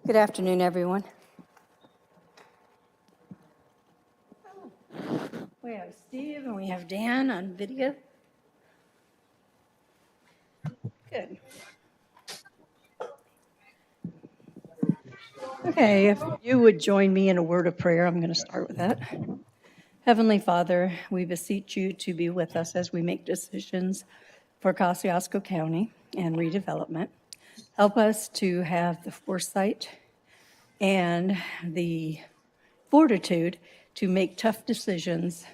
Good afternoon, everyone. We have Steve and we have Dan on video. Good. Okay, if you would join me in a word of prayer, I'm going to start with that. Heavenly Father, we beseech you to be with us as we make decisions for Kosciuszko County and redevelopment. Help us to have the foresight and the fortitude to make tough decisions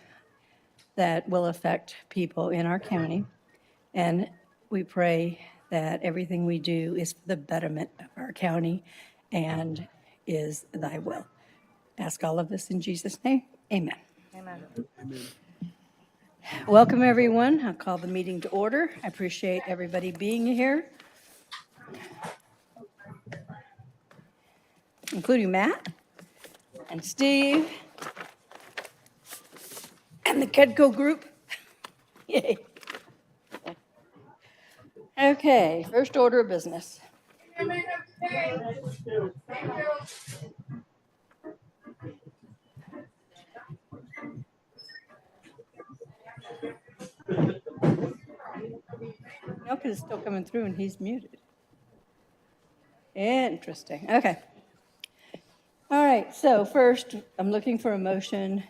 that will affect people in our county. And we pray that everything we do is for the betterment of our county and is thy will. Ask all of this in Jesus' name. Amen. Amen. Welcome, everyone. I'll call the meeting to order. I appreciate everybody being here, including Matt and Steve and the Kedco group. Yay. Okay, first order of business. No, because it's still coming through and he's muted. Interesting. Okay. All right. So first, I'm looking for a motion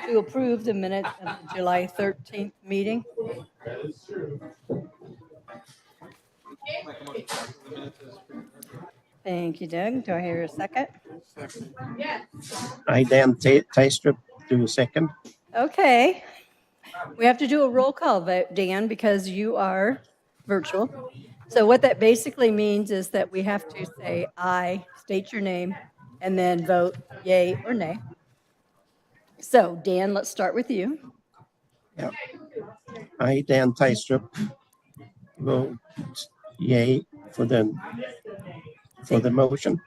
to approve the minutes of the July 13th meeting. Thank you, Doug. Do I hear a second? I, Dan Taistrup, do second. Okay. We have to do a roll call vote, Dan, because you are virtual. So what that basically means is that we have to say aye, state your name, and then vote yay or nay. So Dan, let's start with you. Yeah. I, Dan Taistrup, vote yay for the motion.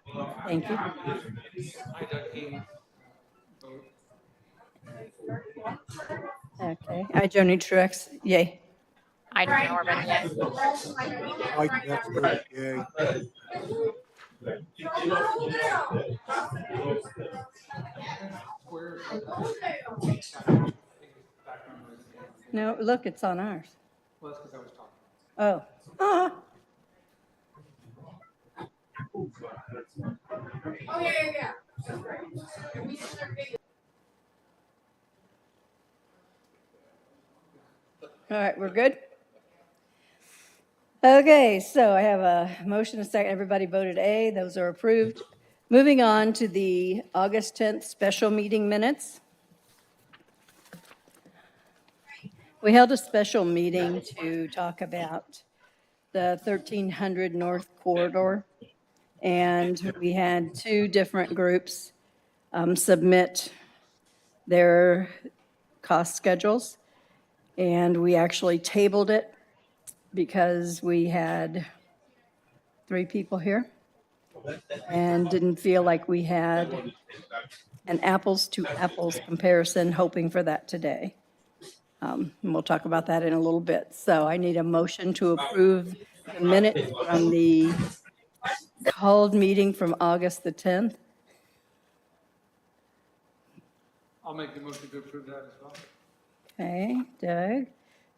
Thank you. Okay. I, Joni Truex, yay. I, Jan Orban, yay. Mike Metzger, yay. No, look, it's on ours. Well, that's because I was talking. Oh. Ah. All right, we're good? Okay, so I have a motion, a second. Everybody voted A. Those are approved. Moving on to the August 10th special meeting minutes. We held a special meeting to talk about the 1300 North Corridor, and we had two different groups submit their cost schedules, and we actually tabled it because we had 3 people here and didn't feel like we had an apples to apples comparison, hoping for that today. And we'll talk about that in a little bit. So I need a motion to approve the minutes from the called meeting from August the 10th. I'll make the motion to approve that as well. Okay, Doug,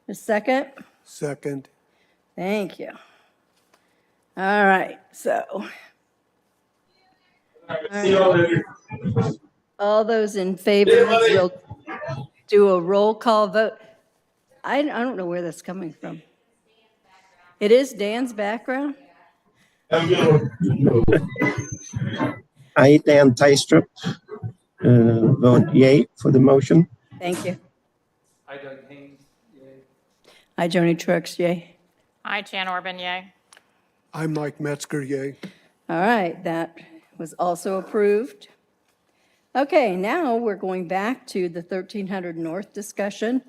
a second? Second. Thank you. All right, so. All those in favor, we'll do a roll call vote. I don't know where that's coming from. It is Dan's background? I, Dan Taistrup, vote yay for the motion. Thank you. I, Doug Haynes, yay. I, Joni Truex, yay. I, Jan Orban, yay. I'm Mike Metzger, yay. All right, that was also approved. Okay, now we're going back to the 1300 North discussion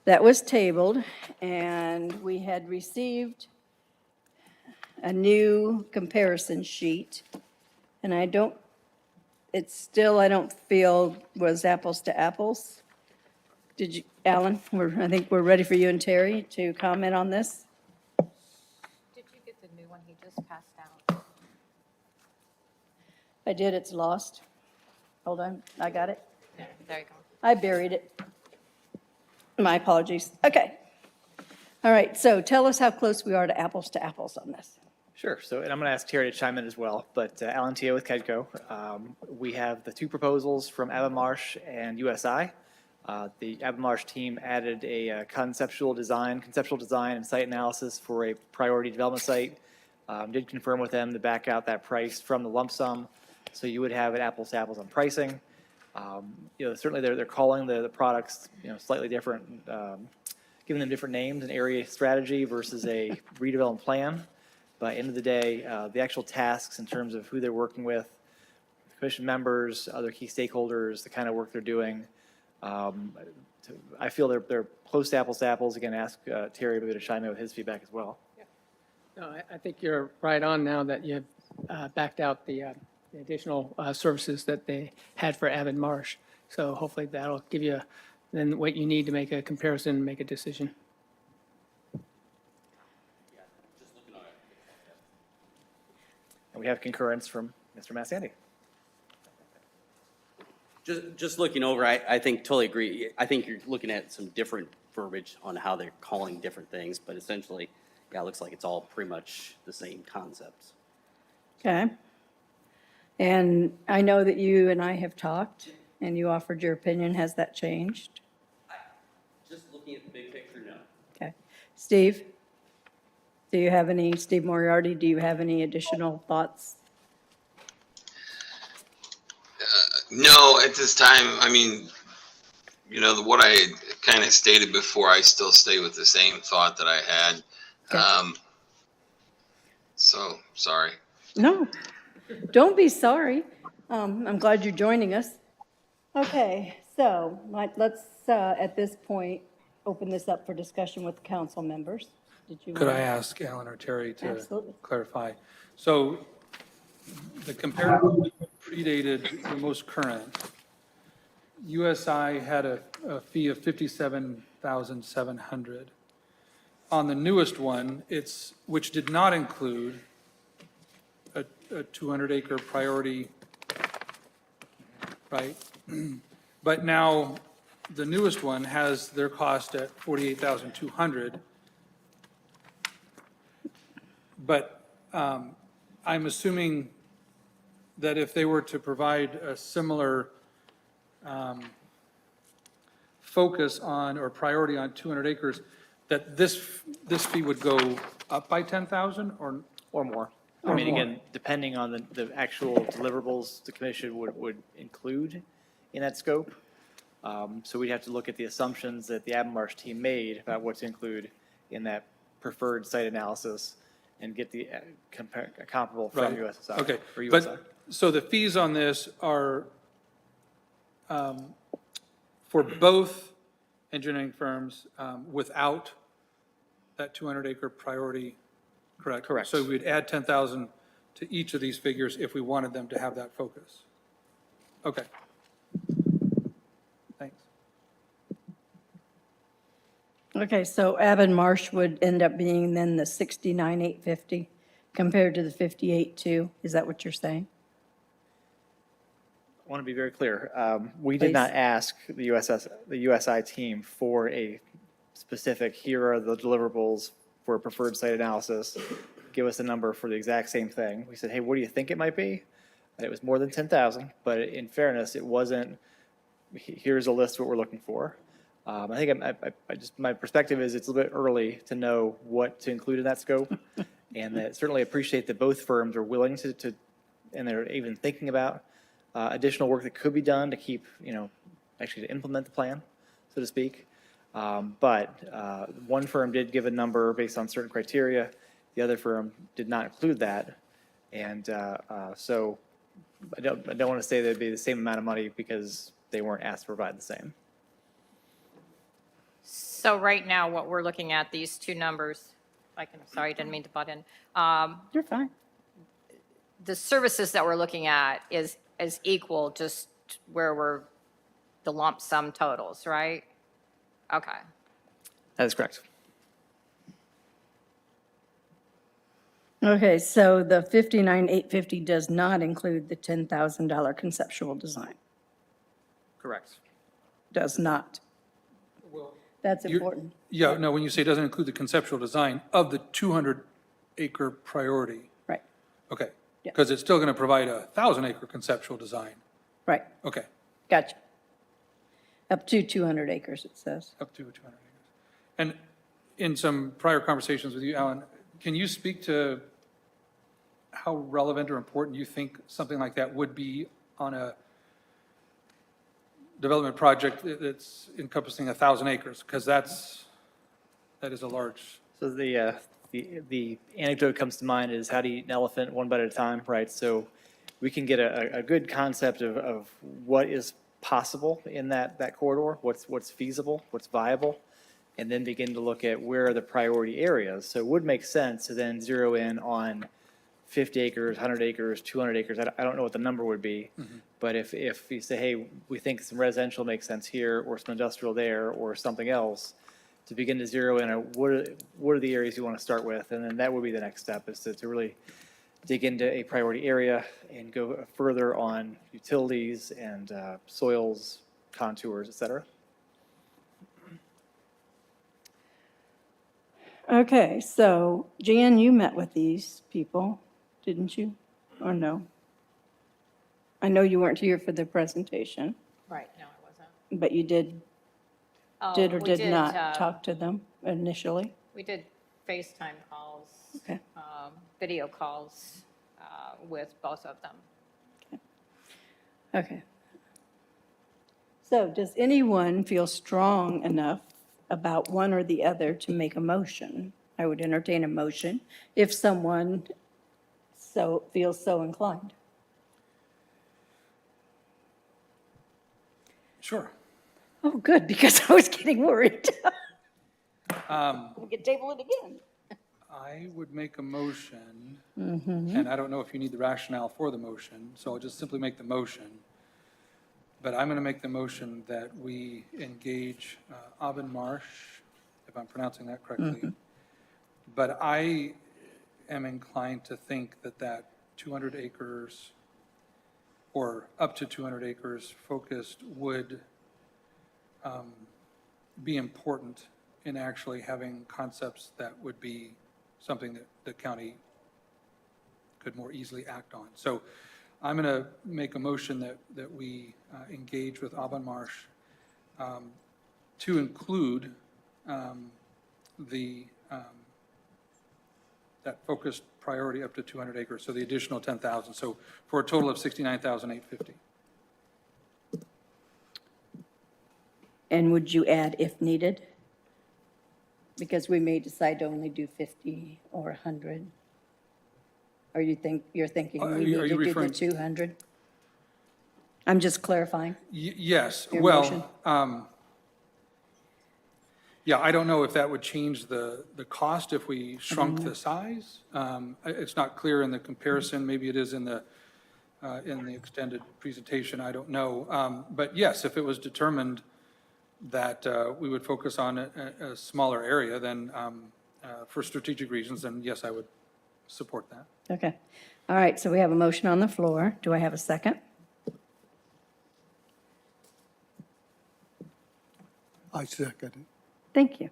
that was tabled, and we had received a new comparison sheet, and I don't feel was apples to apples. Did you, Alan? I think we're ready for you and Terry to comment on this. Did you get the new one he just passed out? I did, it's lost. Hold on, I got it. There you go. I buried it. My apologies. Okay. All right, so tell us how close we are to apples on this. Sure. So, and I'm going to ask Terry to chime in as well. But Alan Teo with KEDCO. We have the two proposals from Avonmarsh and USI. The Avonmarsh team added a conceptual design and site analysis for a priority development site. Did confirm with them to back out that price from the lump sum, so you would have it apples to apples on pricing. Certainly they're calling the products slightly different, giving them different names, an area strategy versus a redevelopment plan. But end of the day, the actual tasks in terms of who they're working with, commission members, other key stakeholders, the kind of work they're doing, I feel they're close to apples. Again, ask Terry maybe to chime in with his feedback as well. No, I think you're right on now that you have backed out the additional services that they had for Avonmarsh. So hopefully that'll give you then what you need to make a comparison and make a decision. And we have concurrence from Mr. Massandi. Just looking over, I think totally agree. I think you're looking at some different verbiage on how they're calling different things, but essentially, yeah, it looks like it's all pretty much the same concepts. Okay. And I know that you and I have talked, and you offered your opinion. Has that changed? Just looking at the big picture, no. Okay. Steve Moriarty, do you have any additional thoughts? No, at this time, I mean, what I kind of stated before, I still stay with the same thought that I had. Okay. So, sorry. No, don't be sorry. I'm glad you're joining us. Okay, so let's, at this point, open this up for discussion with the council members. Did you? Could I ask Alan or Terry to Absolutely. clarify? So the comparative predated the most current. USI had a fee of $57,700. On the newest one, which did not include a 200-acre priority, right? But now the newest one has their cost at $48,200. But I'm assuming that if they were to provide a similar focus on or priority on 200 acres, that this fee would go up by 10,000 or Or more. Or I mean, more. again, depending on the actual deliverables the commission would include in that scope. So we'd have to look at the assumptions that the Avonmarsh team made about what to include in that preferred site analysis and get the comparable from Right. USSI. Okay, or USI. but, so the fees on this are for both engineering firms without that 200-acre priority, correct? Correct. So we'd add 10,000 to each of these figures if we wanted them to have that focus. Okay. Thanks. Okay, so Avonmarsh would end up being then the 69,850 compared to the 58,2. Is that what you're saying? I want to be very clear. We did Please. not ask the USI team for a specific, here are the deliverables for a preferred site analysis. Give us a number for the exact same thing. We said, hey, what do you think it might be? And it was more than 10,000, but in fairness, it wasn't, here's a list of what we're looking for. I think my perspective is it's a little bit early to know what to include in that scope. And that certainly appreciate that both firms are willing to and they're even thinking about additional work that could be done to keep, actually to implement the plan, so to speak. But one firm did give a number based on certain criteria. The other firm did not include that. And so I don't want to say that'd be the same amount of money because they weren't asked to provide the same. So right now, what we're looking at, these two numbers, sorry, I didn't mean to butt in. You're fine. The services that we're looking at is equal, just where we're, the lump sum totals, right? Okay. That is correct. Okay, so the 59,850 does not include the $10,000 conceptual design. Correct. Does not. That's You're- important. Yeah, no, when you say it doesn't include the conceptual design of the 200-acre priority, Right, okay. Yeah. Because it's still going to provide a 1,000-acre conceptual design. right. Okay, Gotcha. Up to 200 acres, it says. up to 200 acres. And in some prior conversations with you, Alan, can you speak to how relevant or important you think something like that would be on a development project that's encompassing 1,000 acres? Because that is a large, So the anecdote comes to mind is how to eat an elephant one bite at a time, right? So we can get a good concept of what is possible in that corridor, what's feasible, what's viable, and then begin to look at where are the priority areas. So it would make sense to then zero in on 50 acres, 100 acres, 200 acres. I don't know what the number would be. But if you say, hey, we think some residential makes sense here, or some industrial there, or something else, to begin to zero in on what are the areas you want to start with? And then that would be the next step, is to really dig into a priority area and go further on utilities and soils, contours, et cetera. Okay, so Jan, you met with these people, didn't you? Or no? I know you weren't here for the presentation, Right, no, I wasn't. but you did Oh, or we did not uh, talk to them initially? We did FaceTime calls. Okay. Video calls with both of them. Okay. So does anyone feel strong enough about one or the other to make a motion? I would entertain a motion if someone feels so inclined. sure. Oh, good, because I was getting worried. We could table it again. I would make a motion, and I don't know if you need the rationale for the motion, so I'll just simply make the motion. But I'm going to make the motion that we engage Avon Marsh, if I'm pronouncing that correctly. But I am inclined to think that 200 acres or up to 200 acres focused would be important in actually having concepts that would be something that the county could more easily act on. So I'm going to make a motion that we engage with Avon Marsh to include that focused priority up to 200 acres, so the additional 10,000. So for a total of 69,850. And would you add if needed? Because we may decide to only do 50 or 100. Or you're thinking Are we you need to do the referring- 200? I'm just clarifying. Yes, Your motion? well, yeah, I don't know if that would change the cost if we shrunk the size. It's not clear in the comparison, maybe it is in the extended presentation, I don't know. But yes, if it was determined that we would focus on a smaller area, then for strategic reasons, then yes, I would support that. Okay. All right, so we have a motion on the floor. Do I have a second? I second it. Thank you.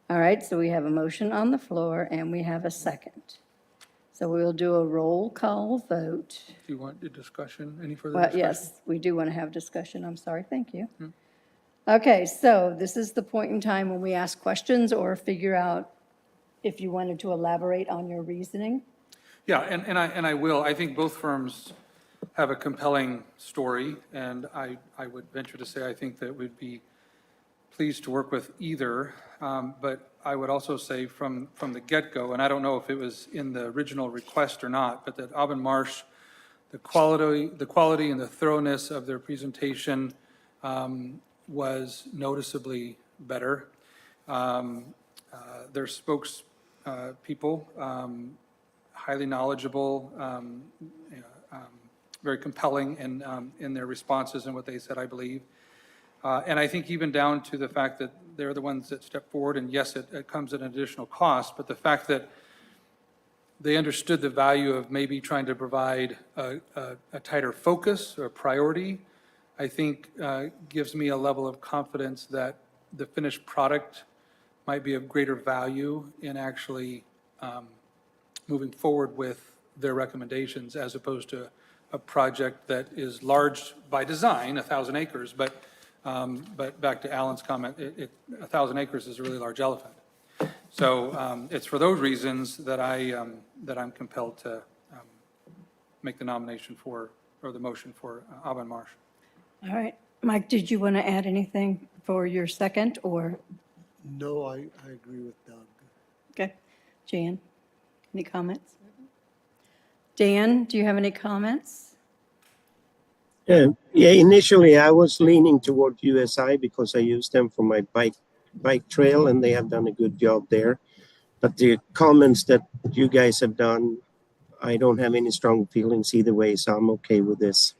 All right, so we have a motion on the floor and we have a second. So we'll do a roll call vote. Do you want a discussion, any further Well, discussion? yes, we do want to have discussion. I'm sorry, thank you. Okay, so this is the point in time when we ask questions or figure out if you wanted to elaborate on your reasoning. Yeah, and I will. I think both firms have a compelling story, and I would venture to say I think that we'd be pleased to work with either. But I would also say from the get-go, and I don't know if it was in the original request or not, but that Avon Marsh, the quality and the thoroughness of their presentation was noticeably better. Their spokespeople, highly knowledgeable, very compelling in their responses and what they said, I believe. And I think even down to the fact that they're the ones that step forward, and yes, it comes at an additional cost, but the fact that they understood the value of maybe trying to provide a tighter focus or priority, I think gives me a level of confidence that the finished product might be of greater value in actually moving forward with their recommendations as opposed to a project that is large by design, 1,000 acres, but back to Alan's comment, 1,000 acres is a really large elephant. So it's for those reasons that I'm compelled to make the nomination for, or the motion for Alban Marsh. All right. Mike, did you want to add anything for your second, or? No, I agree with Doug. Okay. Jan, any comments? Dan, do you have any comments? Yeah, initially I was leaning toward USI because I use them for my bike trail and they have done a good job there. But the comments that you guys have done, I don't have any strong feelings either way, so I'm okay with this.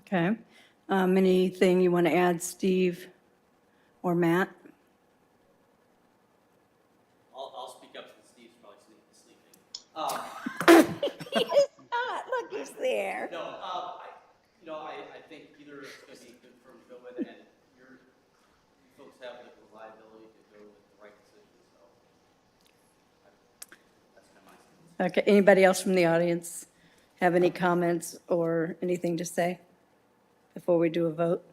Okay. Anything you want to add, Steve or Matt? I'll speak up since Steve's probably sleeping. He is not. Look, he's there. No, I think either is going to be good for him to go with, and you folks have the reliability to go with the right decision, so that's kind of my stance. Okay. Anybody else from the audience have any comments or anything to say before we do a vote?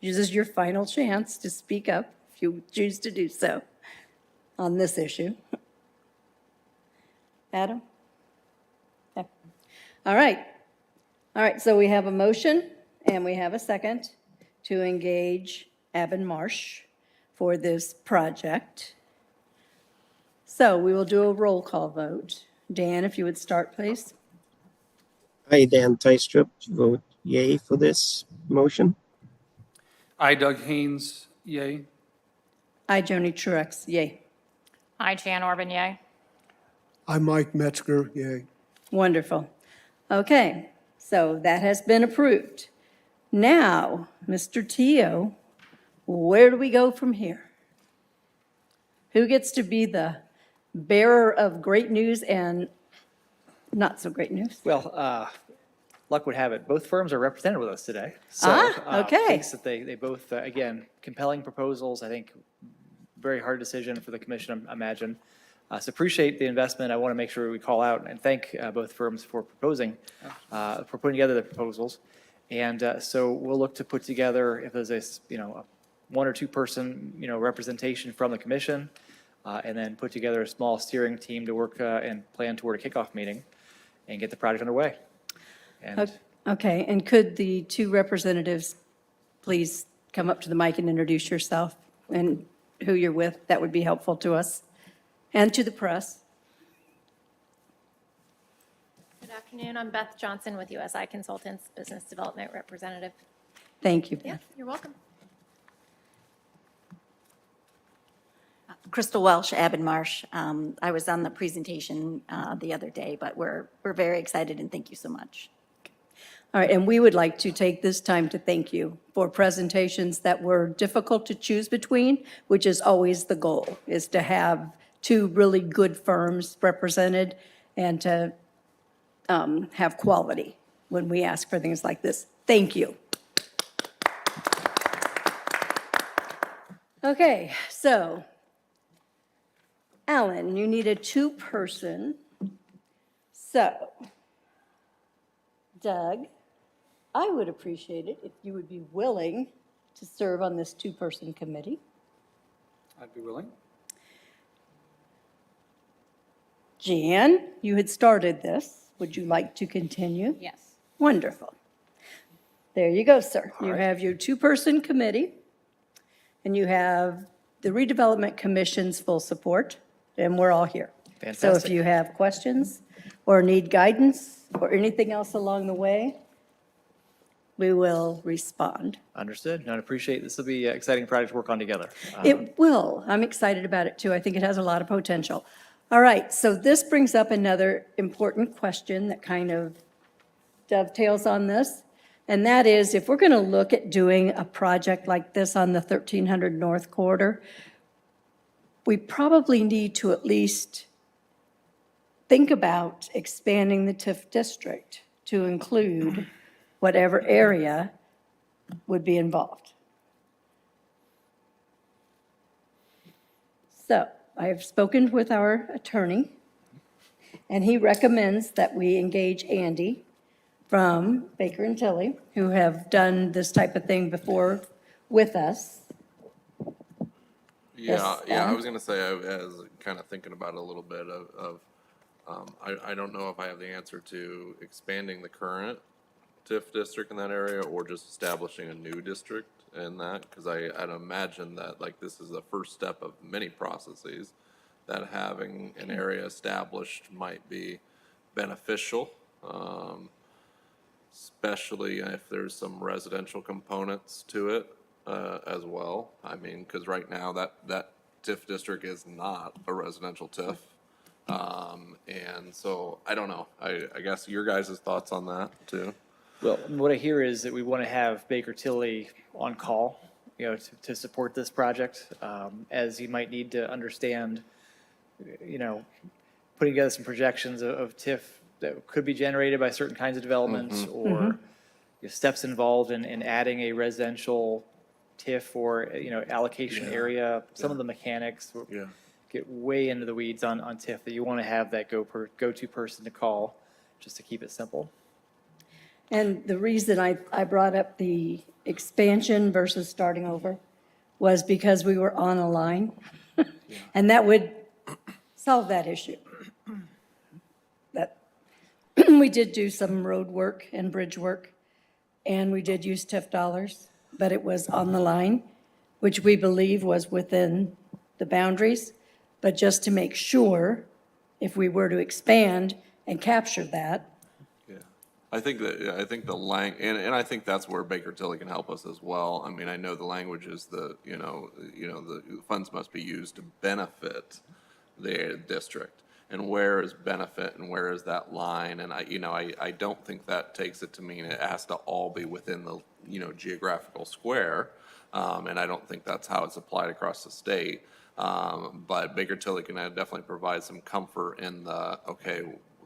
This is your final chance to speak up if you choose to do so on this issue. Adam? Yeah. All right. All right, so we have a motion and we have a second to engage Alban Marsh for this project. So we will do a roll call vote. Dan, if you would start, please. I, Dan Teistrup, vote yay for this motion. I, Doug Haynes, yay. I, Joni Truex, yay. Hi, Jan Orban, yay. I'm Mike Metzger, yay. Wonderful. Okay, so that has been approved. Now, Mr. Teo, where do we go from here? Who gets to be the bearer of great news and not so great news? Well, luck would have it, both firms are represented with us today. So, okay. thanks that they both, again, compelling proposals, I think, very hard decision for the commission, I imagine. So appreciate the investment. I want to make sure we call out and thank both firms for putting together the proposals. And so we'll look to put together, if there's a one or two person representation from the commission, and then put together a small steering team to work and plan toward a kickoff meeting and get the project underway. And Okay, and could the two representatives please come up to the mic and introduce yourself and who you're with? That would be helpful to us and to the press. Good afternoon. I'm Beth Johnson with USI Consultants, Business Development Representative. Thank you. Yeah, you're welcome. Crystal Welsh, Alban Marsh. I was on the presentation the other day, but we're very excited and thank you so much. All right, and we would like to take this time to thank you for presentations that were difficult to choose between, which is always the goal, is to have two really good firms represented and to have quality when we ask for things like this. Thank you. Okay, so Alan, you need a two-person. So, Doug, I would appreciate it if you would be willing to serve on this two-person committee. I'd be willing. Jan, you had started this. Would you like to continue? Yes. Wonderful. There you go, sir. You have your two-person committee, and you have the Redevelopment Commission's full support, and we're all here. So if Fantastic. you have questions or need guidance or anything else along the way, we will respond. understood, and I appreciate, this will be an exciting project to work on together. It will. I'm excited about it, too. I think it has a lot of potential. All right, so this brings up another important question that kind of dovetails on this, and that is, if we're going to look at doing a project like this on the 1300 North Corridor, we probably need to at least think about expanding the TIF district to include whatever area would be involved. So I have spoken with our attorney, and he recommends that we engage Andy from Baker and Tilly, who have done this type of thing before with us. Yeah, Yes, yeah, I Adam? was gonna say, I was kind of thinking about it a little bit I don't know if I have the answer to expanding the current TIF district in that area or just establishing a new district in that, because I'd imagine that like this is the first step of many processes, that having an area established might be beneficial, especially if there's some residential components to it as well. I mean, because right now that TIF district is not a residential TIF. And so I don't know. I guess your guys' thoughts on that too. Well, what I hear is that we want to have Baker Tilly on call, to support this project, as you might need to understand, putting together some projections of TIF that could be generated by certain kinds of developments or steps involved in adding a residential TIF or, allocation area, some of the mechanics. Yeah. Get way into the weeds on TIF, that you want to have that go-to person to call, just to keep it simple. And the reason I brought up the expansion versus starting over was because we were on a line. And that would solve that issue. That we did do some road work and bridge work, and we did use TIF dollars, but it was on the line, which we believe was within the boundaries. But just to make sure, if we were to expand and capture that, Yeah, I think and I think that's where Baker Tilly can help us as well. I mean, I know the language is the funds must be used to benefit the district. And where is benefit and where is that line? And I don't think that takes it to mean it has to all be within the, geographical square. And I don't think that's how it's applied across the state. But Baker Tilly can definitely provide some comfort in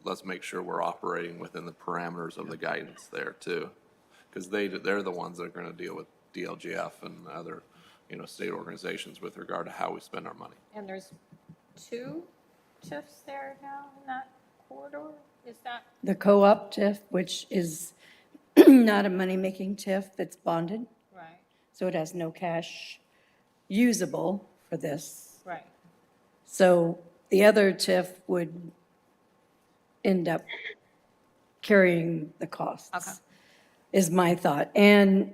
let's make sure we're operating within the parameters of the guidance there too. Because they're the ones that are gonna deal with DLGF and other, state organizations with regard to how we spend our money. And there's 2 TIFs there now in that corridor? Is that? the co-op TIF, which is not a money-making TIF that's bonded, Right, so it has no cash usable for this. right. So the other TIF would end up carrying the costs. Okay. Is my thought. And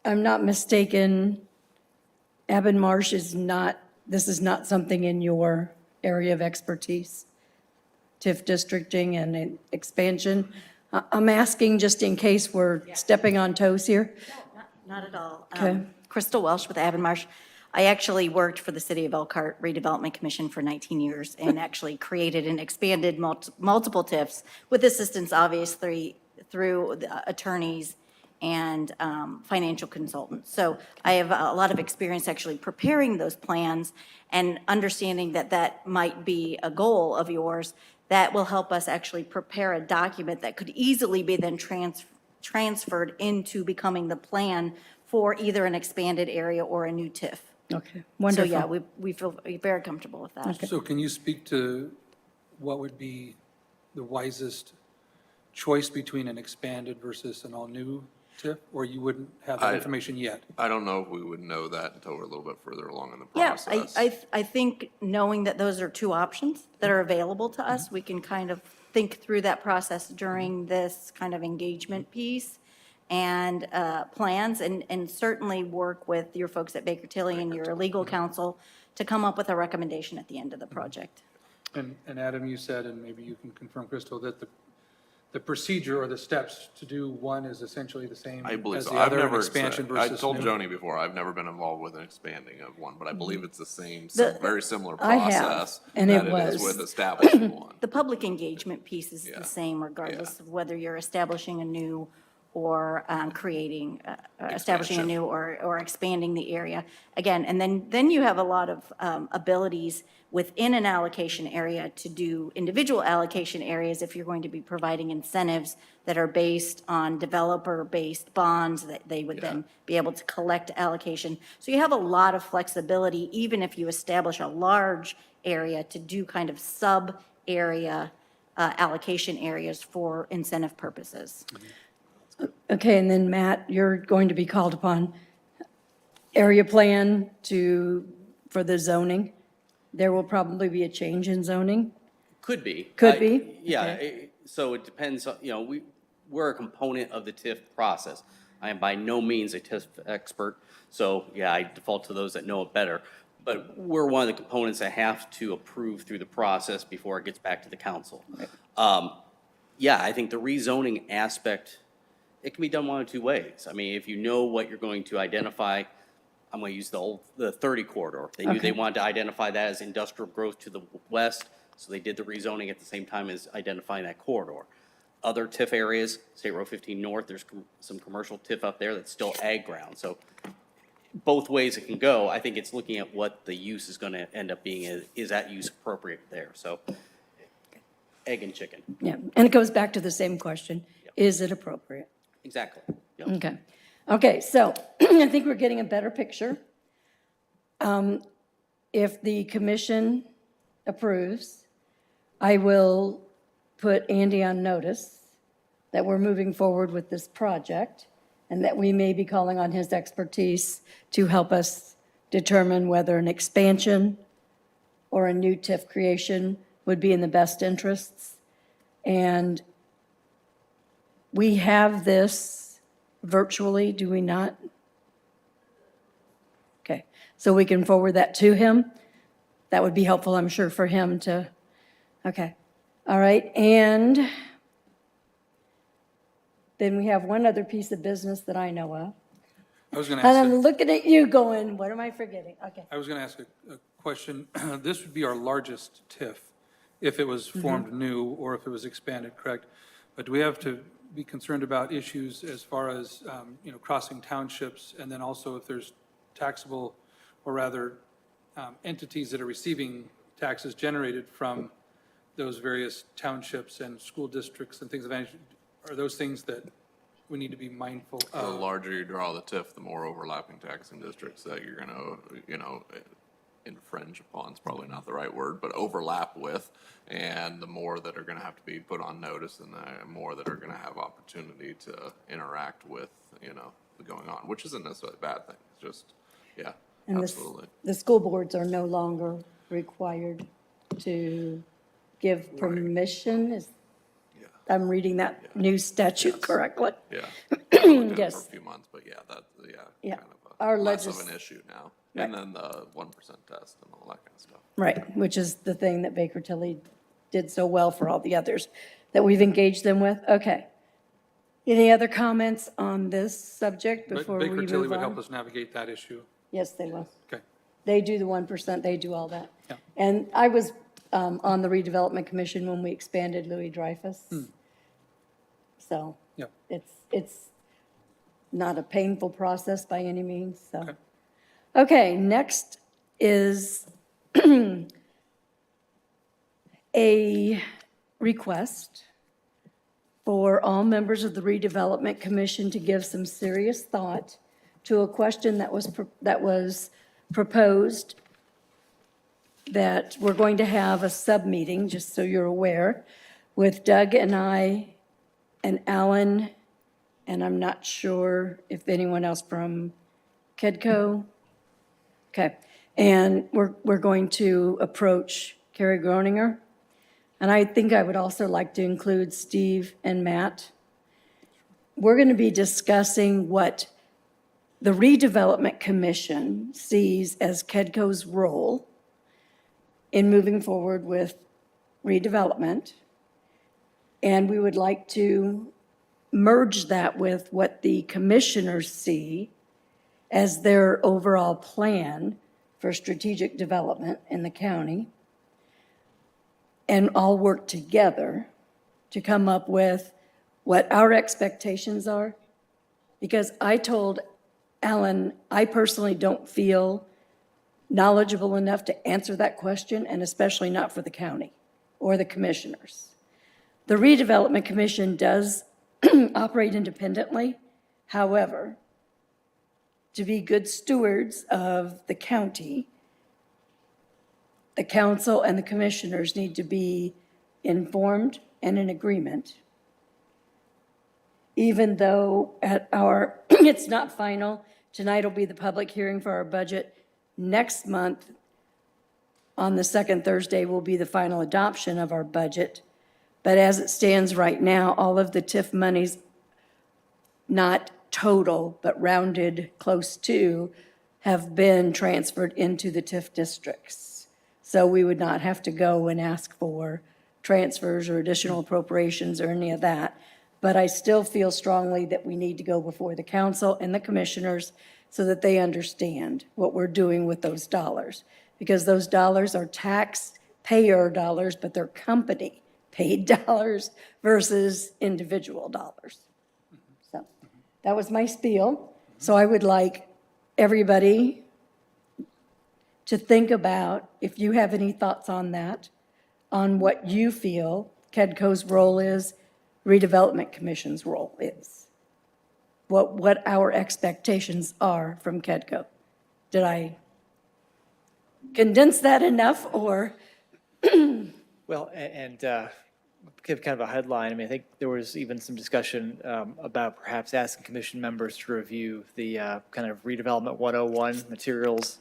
I'm not mistaken, Aben Marsh this is not something in your area of expertise, TIF districting and expansion. I'm asking just in case we're stepping on toes here. Not at all. Okay. Crystal Welsh with Avon Marsh. I actually worked for the City of Elkhart Redevelopment Commission for 19 years and actually created and expanded multiple TIFs with assistance, obviously, through the attorneys and financial consultants. So I have a lot of experience actually preparing those plans and understanding that that might be a goal of yours that will help us actually prepare a document that could easily be then transferred into becoming the plan for either an expanded area or a new TIF. Okay, So wonderful. yeah, we feel very comfortable with that. So can you speak to what would be the wisest choice between an expanded versus an all-new TIF? Or you wouldn't have that information yet? I don't know if we would know that until we're a little bit further along in the Yeah, process. I think knowing that those are 2 options that are available to us, we can kind of think through that process during this kind of engagement piece and plans, and certainly work with your folks at Baker Tilly and your legal counsel to come up with a recommendation at the end of the project. And Adam, you said, and maybe you can confirm, Crystal, that the procedure or the steps to do one is essentially the same I believe as so. the I've other, an never, expansion I versus told new? Joni before, I've never been involved with an expanding of one, but I believe it's the same, The- very similar I have, process and that it it is was. with establishing one. The public engagement piece is Yeah. the same regardless Yeah. of whether you're establishing a new or establishing a new or expanding the area. Again, and then you have a lot of abilities within an allocation area to do individual allocation areas if you're going to be providing incentives that are based on developer-based bonds that they would then be able to collect allocation. So you have a lot of flexibility, even if you establish a large area, to do kind of sub-area allocation areas for incentive purposes. Okay, and then Matt, you're going to be called upon area plan for the zoning. There will probably be a change in zoning. Could be. Could be? Yeah, Okay. so it depends, we're a component of the TIF process. I am by no means a TIF expert, so yeah, I default to those that know it better. But we're one of the components that have to approve through the process before it gets back to the council. Yeah, I think the rezoning aspect, it can be done one of two ways. I mean, if you know what you're going to identify, I'm going to use the 30 corridor. They knew they wanted to identify that as industrial growth to the west, so they did the rezoning at the same time as identifying that corridor. Other TIF areas, State Road 15 North, there's some commercial TIF up there that's still ag ground. So both ways it can go. I think it's looking at what the use is going to end up being. Is that use appropriate there? So egg and chicken. Yeah, and it goes back to the same question. Is it appropriate? Exactly. Yep. Okay. Okay, so I think we're getting a better picture. If the commission approves, I will put Andy on notice that we're moving forward with this project and that we may be calling on his expertise to help us determine whether an expansion or a new TIF creation would be in the best interests. And we have this virtually, do we not? Okay, so we can forward that to him. That would be helpful, I'm sure, for him to, okay. All right, and then we have one other piece of business that I know of. I was going to And ask, I'm looking at you going, what am I forgetting? Okay. I was going to ask a question. This would be our largest TIF if it was formed new or if it was expanded, correct? But do we have to be concerned about issues as far as, crossing townships, and then also if there's taxable, or rather, entities that are receiving taxes generated from those various townships and school districts and things of that nature? Are those things that we need to be mindful The of? larger you draw the TIF, the more overlapping taxing districts that you're gonna, infringe upon is probably not the right word, but overlap with, and the more that are gonna have to be put on notice, and the more that are gonna have opportunity to interact with, the going on, which isn't necessarily a bad thing. It's just, yeah, And absolutely. the school boards are no longer required to give permission, Yeah, I'm reading that new statute correctly. yeah. We've looked at it Yes. for a few months, but yeah, Yeah. kind of Our less of legis- an issue now. Right. And then the 1% test and all that kind of stuff. Right, which is the thing that Baker Tilly did so well for all the others that we've engaged them with. Okay. Any other comments on this subject But before we Baker Tilly move would help on? us navigate that issue. Yes, they will. Okay. They do the 1%, they do all that. Yeah. And I was on the redevelopment commission when we expanded Louis Dreyfus. So Yeah. it's not a painful process by any means, so. Okay. Okay, next is a request for all members of the redevelopment commission to give some serious thought to a question that was proposed, that we're going to have a sub-meeting, just so you're aware, with Doug and I and Alan, and I'm not sure if anyone else from KEDCO. Okay, and we're going to approach Carrie Groninger. And I think I would also like to include Steve and Matt. We're going to be discussing what the Redevelopment Commission sees as KEDCO's role in moving forward with redevelopment. And we would like to merge that with what the commissioners see as their overall plan for strategic development in the county, and all work together to come up with what our expectations are. Because I told Alan, I personally don't feel knowledgeable enough to answer that question, and especially not for the county or the commissioners. The Redevelopment Commission does operate independently. However, to be good stewards of the county, the council and the commissioners need to be informed and in agreement. Even though at our, it's not final, tonight will be the public hearing for our budget. Next month, on the second Thursday, will be the final adoption of our budget. But as it stands right now, all of the TIF monies, not total, but rounded close to, have been transferred into the TIF districts. So we would not have to go and ask for transfers or additional appropriations or any of that. But I still feel strongly that we need to go before the council and the commissioners so that they understand what we're doing with those dollars. Because those dollars are taxpayer dollars, but they're company paid dollars versus individual dollars. So that was my spiel. So I would like everybody to think about, if you have any thoughts on that, on what you feel KEDCO's role is, Redevelopment Commission's role is, what our expectations are from KEDCO. Did I condense that enough, or? Well, and give kind of a headline, I mean, I think there was even some discussion about perhaps asking commission members to review the kind of redevelopment 101 materials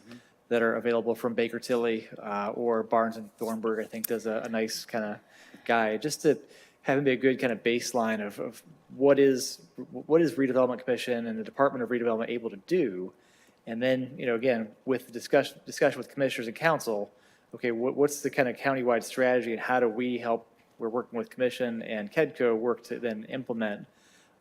that are available from Baker Tilly or Barnes and Thornburg, I think does a nice kind of guide, just to have it be a good kind of baseline of what is Redevelopment Commission and the Department of Redevelopment able to do. And then, you know, again, with the discussion with commissioners and council, okay, what's the kind of countywide strategy and how do we help? We're working with commission and KEDCO work to then implement.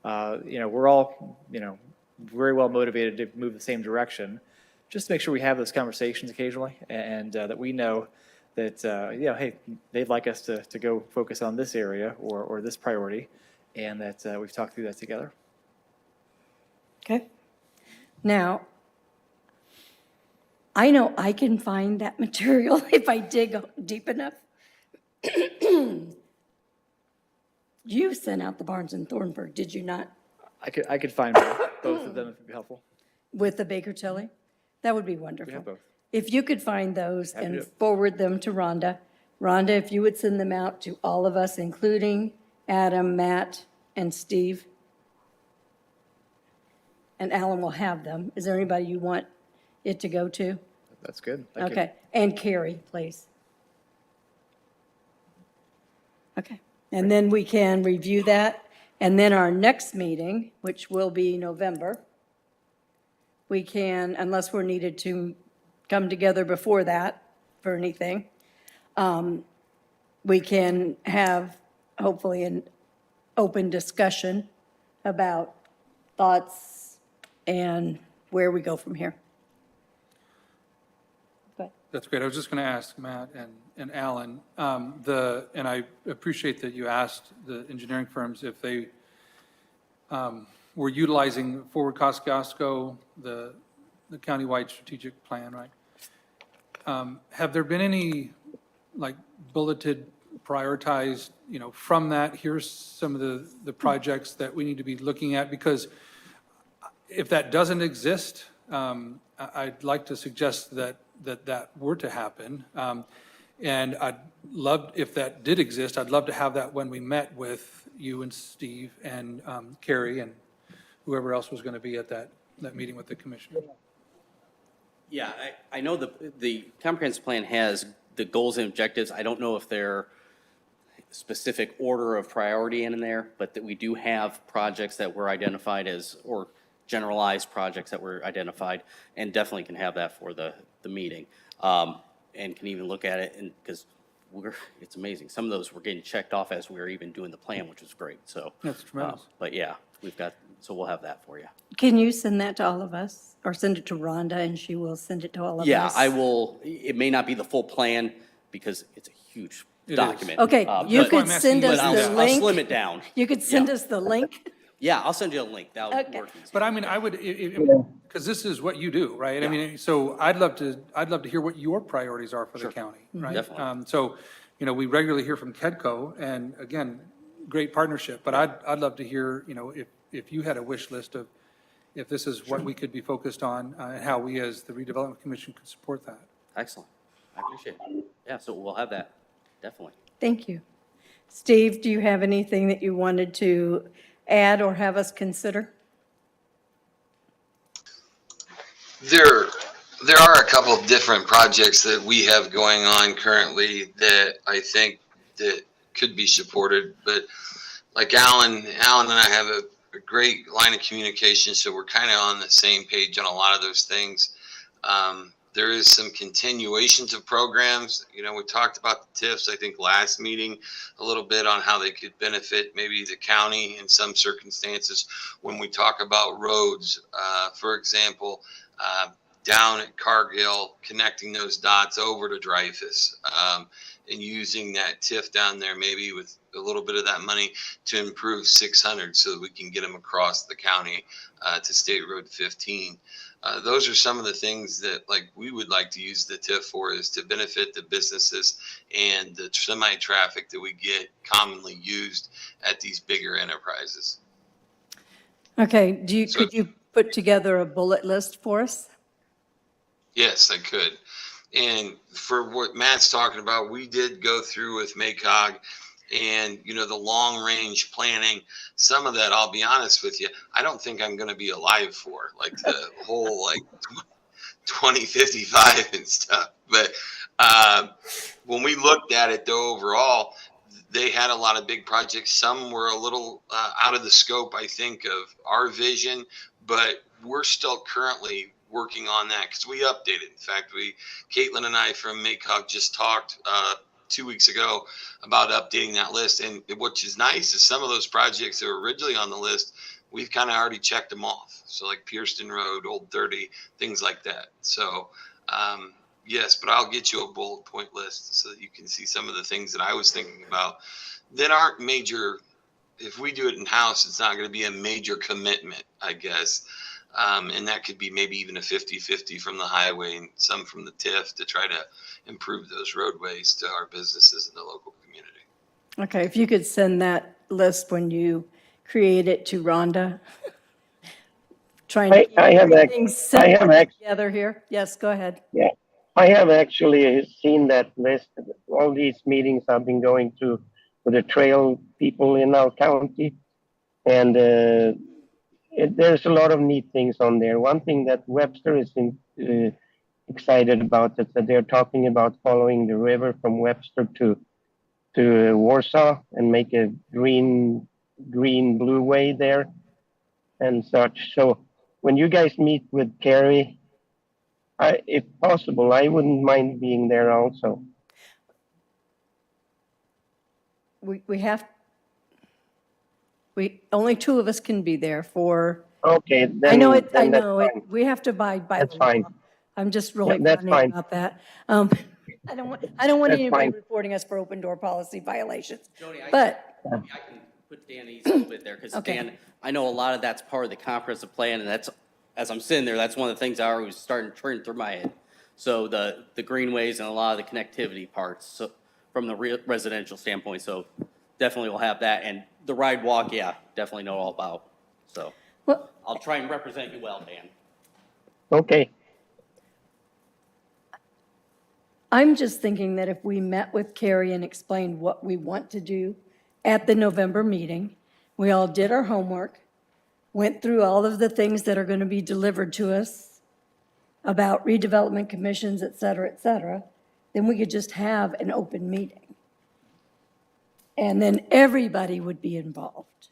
You know, we're all, you know, very well motivated to move the same direction. Just to make sure we have those conversations occasionally and that we know that, you know, hey, they'd like us to go focus on this area or this priority, and that we've talked through that together. Okay. Now, I know I can find that material if I dig deep enough. You sent out the Barnes and Thornburg, did you not? I could find both of them if it'd be helpful. With the Baker Tilly? That would be wonderful. We have both. If you could find those Happy and to. forward them to Rhonda. Rhonda, if you would send them out to all of us, including Adam, Matt, and Steve. And Alan will have them. Is there anybody you want it to go to? That's good. Thank you. Okay, and Carrie, please. Okay, and then we can review that, and then our next meeting, which will be November, we can, unless we're needed to come together before that for anything, we can have hopefully an open discussion about thoughts and where we go from here. That's great. I was just going to ask Matt and Alan, and I appreciate that you asked the engineering firms if they were utilizing Forward Kosciuszko, the countywide strategic plan, right? Have there been any, like, bulleted, prioritized, you know, from that, here's some of the projects that we need to be looking at? Because if that doesn't exist, I'd like to suggest that were to happen. And I'd love, if that did exist, I'd love to have that when we met with you and Steve and Carrie and whoever else was going to be at that meeting with the commissioner. Yeah, I know the comprehensive plan has the goals and objectives. I don't know if they're specific order of priority in there, but that we do have projects that were identified as, or generalized projects that were identified, and definitely can have that for the meeting. And can even look at it, and because it's amazing. Some of those were getting checked off as we were even doing the plan, which was great, so. That's tremendous. But yeah, so we'll have that for you. Can you send that to all of us, or send it to Rhonda and she will send it to all of us? Yeah, I will. It may not be the full plan because it's a huge It is. document. Okay, you but- could send us But the I'll link. slim it down. You could send Yeah. us the link Yeah, I'll send you a link. That would Okay. work easy. But I mean, I would, because this is what you do, right? I mean, so I'd love to hear what your priorities are for the county, right? Definitely. So, you know, we regularly hear from Kedco, and again, great partnership, but I'd love to hear, you know, if you had a wish list of, if this is what we could be focused on, and how we as the redevelopment commission could support that. Excellent. I appreciate it. Yeah, so we'll have that, definitely. Thank you. Steve, do you have anything that you wanted to add or have us consider? There are a couple of different projects that we have going on currently that I think that could be supported, but like Alan and I have a great line of communication, so we're kind of on the same page on a lot of those things. There is some continuations of programs. You know, we talked about the TIFs, I think, last meeting a little bit on how they could benefit maybe the county in some circumstances. When we talk about roads, for example, down at Cargill, connecting those dots over to Dreyfus, and using that TIF down there maybe with a little bit of that money to improve 600 so that we can get them across the county to State Road 15. Those are some of the things that like we would like to use the TIF for, is to benefit the businesses and the semi-traffic that we get commonly used at these bigger enterprises. Okay, could you put together a bullet list for us? Yes, I could. And for what Matt's talking about, we did go through with MACOG and, you know, the long range planning. Some of that, I'll be honest with you, I don't think I'm going to be alive for, like the whole like 2055 and stuff. But when we looked at it though, overall, they had a lot of big projects. Some were a little out of the scope, I think, of our vision, but we're still currently working on that because we updated. In fact, Caitlin and I from MACOG just talked 2 weeks ago about updating that list. And which is nice is some of those projects that were originally on the list, we've kind of already checked them off. So like Pierceton Road, Old 30, things like that. So yes, but I'll get you a bullet point list so that you can see some of the things that I was thinking about that aren't major. If we do it in-house, it's not going to be a major commitment, I guess. And that could be maybe even a 50-50 from the highway and some from the TIF to try to improve those roadways to our businesses in the local community. Okay, if you could send that list when you create it to Rhonda. Trying to keep everything together here. Yes, go ahead. Yeah, I have actually seen that list. All these meetings I've been going to with the trail people in our county, and there's a lot of neat things on there. One thing that Webster is excited about is that they're talking about following the river from Webster to Warsaw and make a green blue way there and such. So when you guys meet with Carrie, if possible, I wouldn't mind being there also. Only two of us can be there for. Okay, then I know it, fine. we have to abide by That's the law. fine. I'm just really Yeah, that's funny fine. about that. I don't want That's anybody fine. reporting us for open door policy violations. Jody, But, I can put Dan East a little bit there, because Okay. Dan, I know a lot of that's part of the comprehensive plan, and that's, as I'm sitting there, that's one of the things I always starting to turn through my head. So the greenways and a lot of the connectivity parts, so from the residential standpoint, so definitely we'll have that. And the ride walk, yeah, definitely know all about. So well, I'll try and represent you well, Dan. Okay. I'm just thinking that if we met with Carrie and explained what we want to do at the November meeting, we all did our homework, went through all of the things that are going to be delivered to us about redevelopment commissions, et cetera, then we could just have an open meeting. And then everybody would be involved.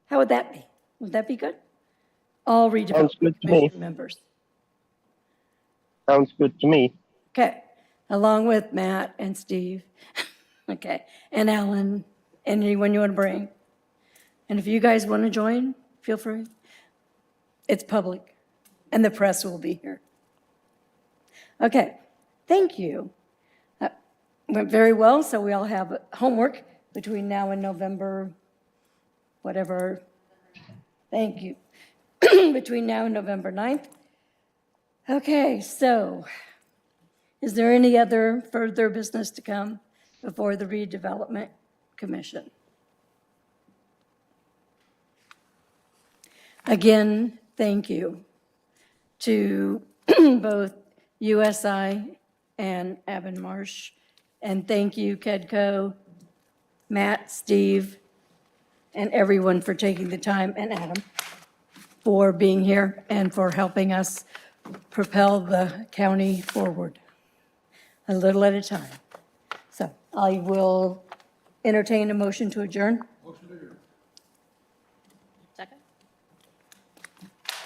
How would that be? Would that be good? All Sounds redevelopment good to me. commission members. Sounds good to me. Okay, along with Matt and Steve, okay, and Alan, and anyone you want to bring. And if you guys want to join, feel free. It's public, and the press will be here. Okay, thank you. That went very well, so we all have homework between now and November whatever, thank you, between now and November 9th. Okay, so is there any other further business to come before the Redevelopment Commission? Again, thank you to both USI and Avon-Marsh. And thank you, Kedco, Matt, Steve, and everyone for taking the time, and Adam, for being here and for helping us propel the county forward a little at a time. So I will entertain a motion to adjourn. Second?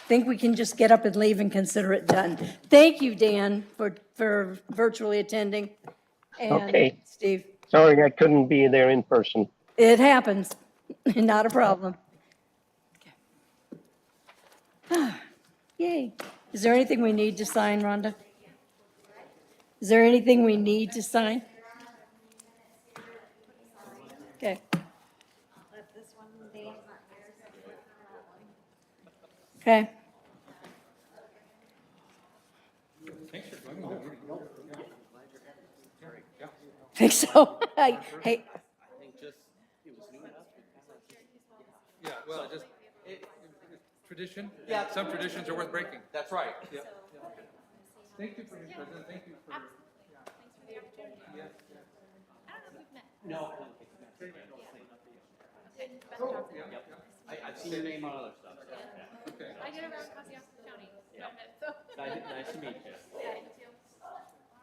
Think we can just get up and leave and consider it done. Thank you, Dan, for virtually attending. And Okay. Steve, Sorry I couldn't be there in person. it happens, not a problem. Yay. Is there anything we need to sign, Rhonda? Is there anything we need to sign? Okay. Okay. Think so. Hey, Yeah, well, just, tradition, some traditions are worth breaking. That's right. Yeah. Thank you for being present, thank you for. Thanks for the opportunity. Yeah. I don't know if we've met. No. Beth Johnson. I've seen your name on other stuff. Okay. I get around Costa County. So. Nice to meet you. Yeah, you too. All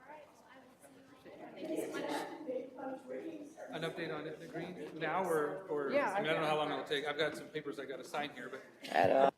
right, I will see you. Thank you so much. An update on it, the green now, or, I mean, I don't know how long it'll take. I've got some papers I gotta sign here, but.